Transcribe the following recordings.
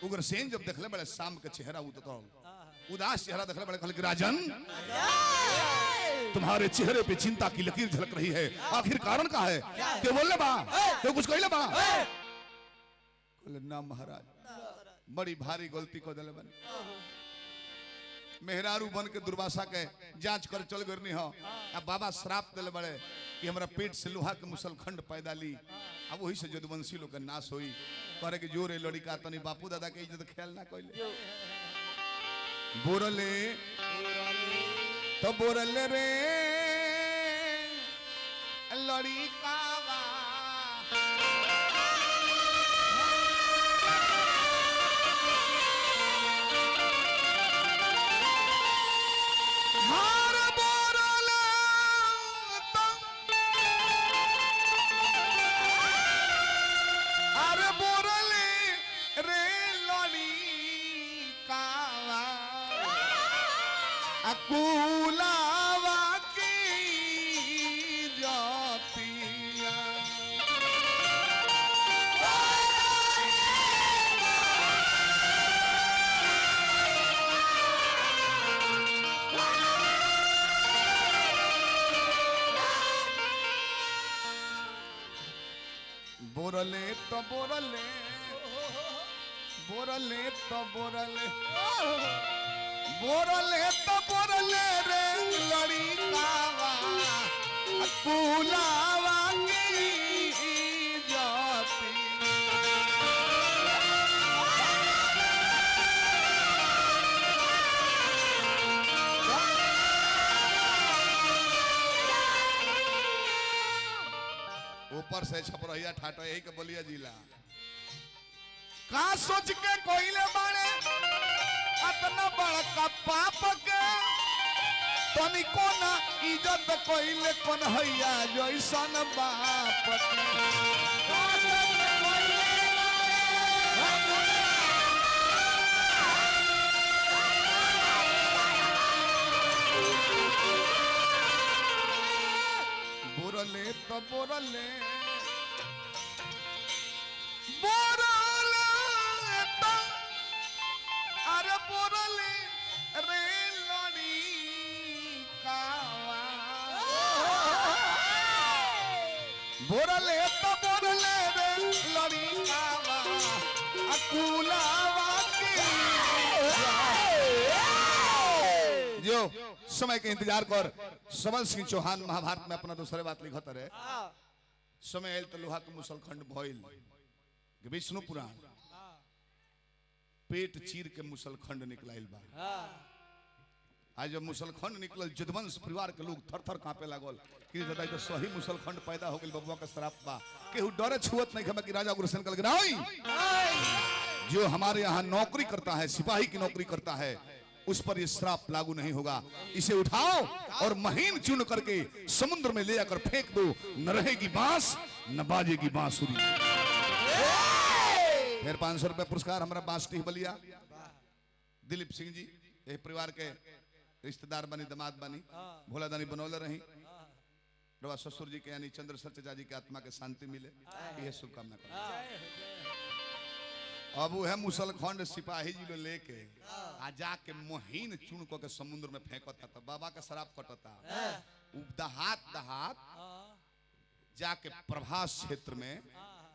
उग्रसेन जब देखले बड़े शाम के चेहरा उतरल, उदास चेहरा देखले बड़े, कहले कि राजन तुम्हारे चेहरे पे चिंता की लकीर झलक रही है, आखिर कारण क्या है? क्या बोलले बा? क्या कुछ कहले बा? कहले ना महाराज, बड़ी भारी गलती को दिले बन, मेहरारू बन के दुर्वासा के जांच कर चल गरनी हो। अब बाबा श्राप दिले बड़े कि हमरा पेट से लोहा के मुसलखंड पैदा ली, अब वही से जदुवंशी लोग के नाश होई। करे कि जोरे लड़का तनी बापू दादा के इज्जत ख्याल ना कइले। बोरले तो बोरले रे लड़कावा, कुलावा की जातिया बोरले तो बोरले, बोरले तो बोरले, बोरले तो बोरले रे लड़कावा, कुलावा की जाति। ऊपर से छपरहिया ठाटो यही के बोलिया जिला का सोच के कोइले बाड़े अतना बड़का पाप के, तनिको ना इज्जत कोइले कोन हैया जैसन बाप के। बोरले तो बोरले, बोरले तो अरे बोरले रे लड़कावा, बोरले तो बोरले रे लड़कावा, कुलावा की। जो समय के इंतजार कर, सबल सिंह चौहान महाभारत में अपना दूसरे बात लिखत रहे। समय आयल तो लोहा के मुसलखंड भइल, विष्णु पुराण पेट चीर के मुसलखंड निकलाइल बा। आज जब मुसलखंड निकलल, जदवंश परिवार के लोग थर थर कांपे लागल कि दादा तो सही मुसलखंड पैदा हो गेल, बबुआ का श्राप बा। केहू डरे छुअत नहीं खबा कि राजा उग्रसेन कहल नहीं, जो हमारे यहाँ नौकरी करता है, सिपाही की नौकरी करता है, उस पर ये श्राप लागू नहीं होगा। इसे उठाओ और महीन चूर्ण करके समुद्र में ले जाकर फेंक दो, न रहेगी बांस न बाजेगी बांसुरी। फिर 500 रुपए पुरस्कार हमारा बांसटी बलिया दिलीप सिंह जी, ये परिवार के रिश्तेदार बनी, दमाद बनी, भोला दानी बनौले रही। रवा ससुर जी के यानी चंद्र सचजा जी के आत्मा के शांति मिले, यह शुभकामना कर। अब वो है मुसलखंड सिपाही जी लोग लेके आ जाके महीन चूर्ण को के समुद्र में फेंकता था, बाबा का शराब कटता। दहात दहात जाके प्रभास क्षेत्र में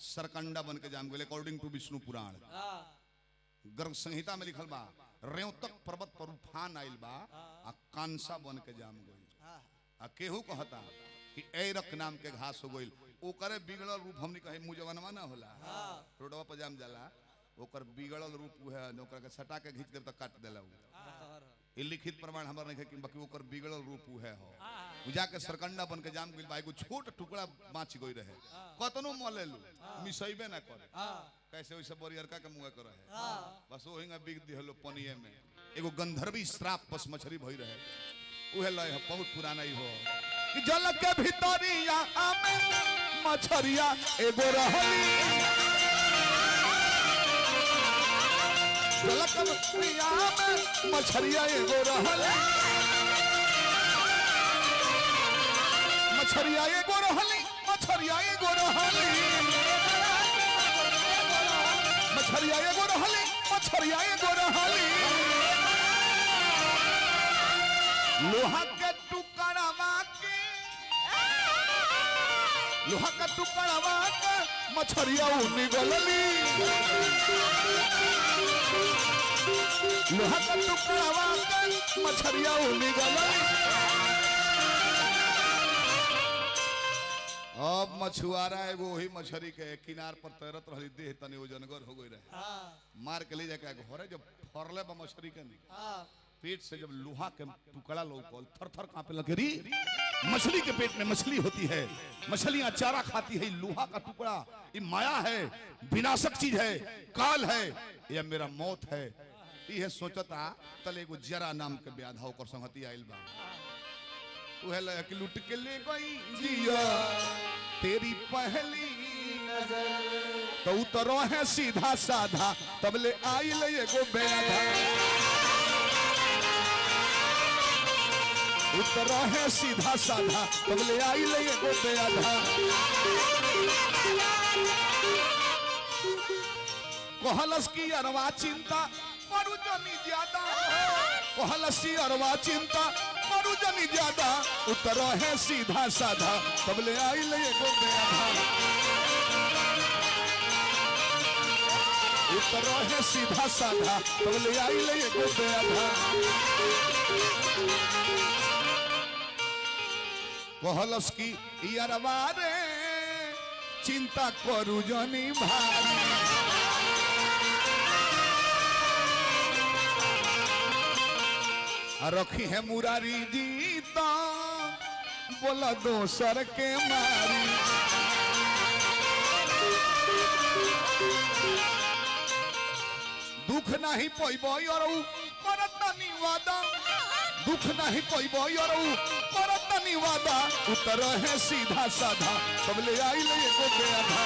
सरकंडा बन के जाम गए। अकॉर्डिंग टू विष्णु पुराण गर्ग संहिता में लिखल बा, रेवतक पर्वत पर उफान आइल बा आ कांसा बन के जाम गई। आ केहू कहता कि ऐरक नाम के घास हो गई, ओकरे बिगड़ल रूप हमनी कहे मुजवनवा ना होला, रोडवा पर जाम जाला, ओकर बिगड़ल रूप है, ओकरा के सटा के घींच देब त काट देला। ये लिखित प्रमाण हमार नहीं है कि बाकी ओकर बिगड़ल रूप है हो। जाके सरकंडा बन के जाम गइल बा, एगो छोट टुकड़ा बाँच गई रहे, कतनो मलेलू मिसैबे ना करे, कैसे वैसे बरियरका के मुंह कर रहे, बस ओहिंगा बिग दिहलो पनिये में। एगो गंधर्वी श्राप पस मछली भई रहे, उहे लय बहुत पुराना ही हो कि जल के भीतरिया में मछरिया एगो रहली, जल के भीतरिया में मछरिया एगो रहली, मछरिया एगो रहली, मछरिया एगो रहली, मछरिया एगो रहली मछरिया एगो रहली लोहा के टुकड़ावा के लोहा का टुकड़ावा के मछरिया निगलली लोहा का टुकड़ावा के मछरिया निगलली। अब मछुआरा एगो वही मछली के किनार पर तैरत रही देह तनी वजनगर हो गई रहे मार के ले जाके घरे जब फरले बा मछली के नहीं पेट से जब लोहा के टुकड़ा लोकल थर थर कांपे लगे री मछली के पेट में मछली होती है मछलियां चारा खाती है लोहा का टुकड़ा ये माया है विनाशक चीज है काल है यह मेरा मौत है ये सोचता तले एगो जरा नाम के ब्याधा होकर संगति आइल बा उहे लगा कि लुट के ले गई जिया तेरी पहली नजर तो उतरो है सीधा साधा तब ले आई ले एगो ब्याधा उतरो है सीधा साधा तब ले आई ले एगो ब्याधा कोहलस की अरवा चिंता मरु जनी ज्यादा कोहलस की अरवा चिंता मरु जनी ज्यादा उतरो है सीधा साधा तब ले आई ले एगो ब्याधा उतरो है सीधा साधा तब ले आई ले एगो ब्याधा कोहलस की अरवा रे चिंता करू जनी भारी रखी है मुरारी जीता बोला दोसर के मारी दुख नहीं पैबो और करत नहीं वादा दुख नहीं पैबो और करत नहीं वादा उतर है सीधा साधा तब ले आई ले एगो ब्याधा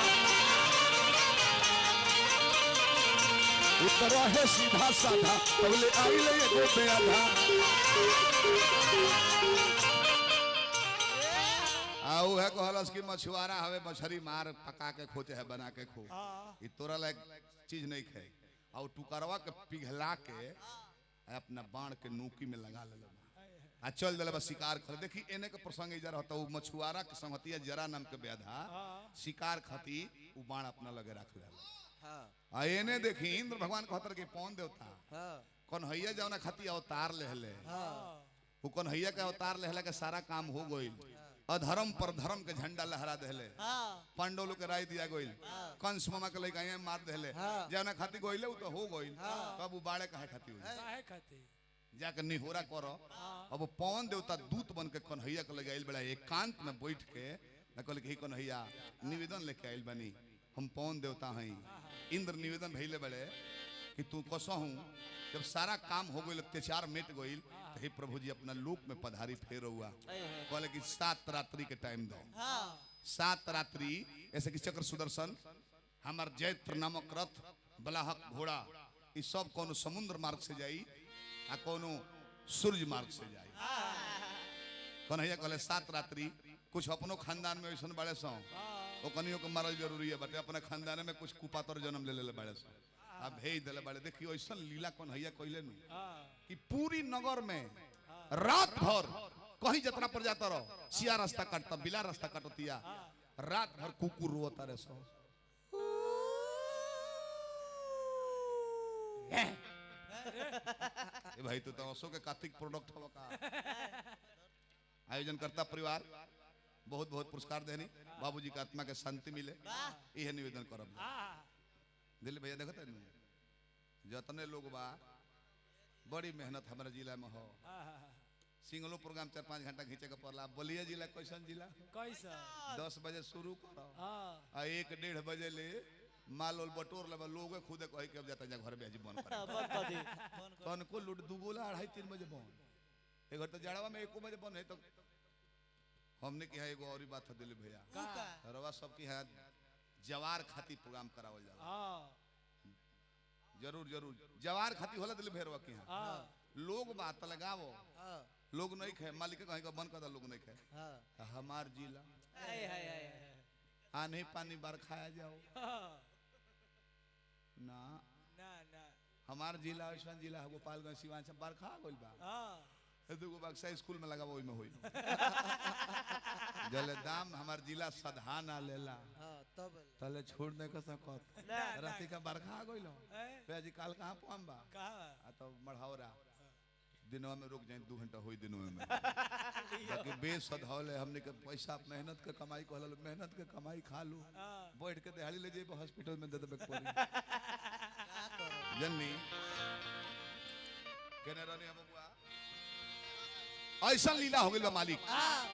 उतर है सीधा साधा तब ले आई ले एगो ब्याधा आउ है कहलस की मछुआरा हवे मछली मार पका के खोचे है बना के खो ई तोरा लायक चीज नहीं खाए और टुकरवा के पिघला के अपना बाण के नोकी में लगा ले आ चल दिले बस शिकार कर देखी एने के प्रसंग इधर होता वो मछुआरा के संगतिया जरा नाम के ब्याधा शिकार खाती वो बाण अपना लगे रख ले आ एने देखी इंद्र भगवान कहतर के पौन देवता कन्हैया जौना खाती अवतार लेहले वो कन्हैया के अवतार लेहला के सारा काम हो गइल अधर्म पर धर्म के झंडा लहरा देले पांडव लोग के राय दिया गइल कंस मामा के लइका यहाँ मार देले जौना खाती गइले वो तो हो गइल तब वो बाड़े काहे खाती हो जाके निहोरा करो अब पवन देवता दूत बन के कन्हैया के लगे आइल बड़ा एकांत में बैठ के कहल कि कन्हैया निवेदन लेके आइल बनी हम पवन देवता हैं इंद्र निवेदन भइले बड़े कि तू कसहूं जब सारा काम हो गइल अत्याचार मिट गइल तो हे प्रभु जी अपना लोक में पधारी फेर हुआ कहले कि 7 रात्रि के टाइम दो 7 रात्रि ऐसे कि चक्र सुदर्शन हमार जैत्र नामक रथ बलाहक घोड़ा ये सब कोनो समुद्र मार्ग से जाई आ कोनो सूर्य मार्ग से जाई कन्हैया कहले 7 रात्रि कुछ अपनो खानदान में ऐसा बड़े सौ वो कनियों को मारल जरूरी है बटे अपने खानदान में कुछ कुपातर जन्म ले ले बड़े सौ आ भेज दिले बड़े देखियो ऐसा लीला कन्हैया कहले नु कि पूरी नगर में रात भर कहीं जतरा पर जाता रहो सिया रास्ता काटता बिला रास्ता काटतिया रात भर कुकुर रोता रे सो ए भाई तो असो के कार्तिक प्रोडक्ट हो का आयोजन करता परिवार बहुत बहुत पुरस्कार देनी बाबूजी का आत्मा के शांति मिले यह निवेदन करब दिल भैया देखते जतने लोग बा बड़ी मेहनत हमारे जिला में हो सिंगलो प्रोग्राम 4-5 घंटा खींचे के पड़ला बलिया जिला कैसन जिला कैसा 10 बजे शुरू करो आ 1-1:30 बजे ले माल उल बटोर ले लोग खुदे कह के अब जाता जा घर बेजी बन कर कौन को लूट दुगोला 2:30-3 बजे बन एक घर तो जड़वा में 1 बजे बन है तो हमने की है एगो और बात है दिलीप भैया रवा सब की है जवार खाती प्रोग्राम करावल जाला जरूर जरूर जवार खाती होला दिलीप भैया की है लोग बात लगावो लोग नहीं खाए मालिक कहीं का बंद कर दो लोग नहीं खाए हमार जिला आने पानी बार खाया जाओ ना ना ना हमार जिला ऐसा जिला है गोपालगंज सिवान से बरखा गइल बा हां एदुगो बक्सा स्कूल में लगाबो ओइ में होई जले दाम हमार जिला सधा ना लेला हां तब तले छोड़ दे के सकत राती का बरखा गइल पे जी काल कहां पहुंच बा कहां आ तो मढ़ौरा दिनवा में रुक जाए 2 घंटा होई दिनवा में बाकी बेसधौले हमने के पैसा मेहनत के कमाई कहल मेहनत के कमाई खा लू बैठ के दिहाड़ी ले जेब हॉस्पिटल में दे देबे पड़ी जन्नी केने रहनी हम बुआ ऐसा लीला हो गइल बा मालिक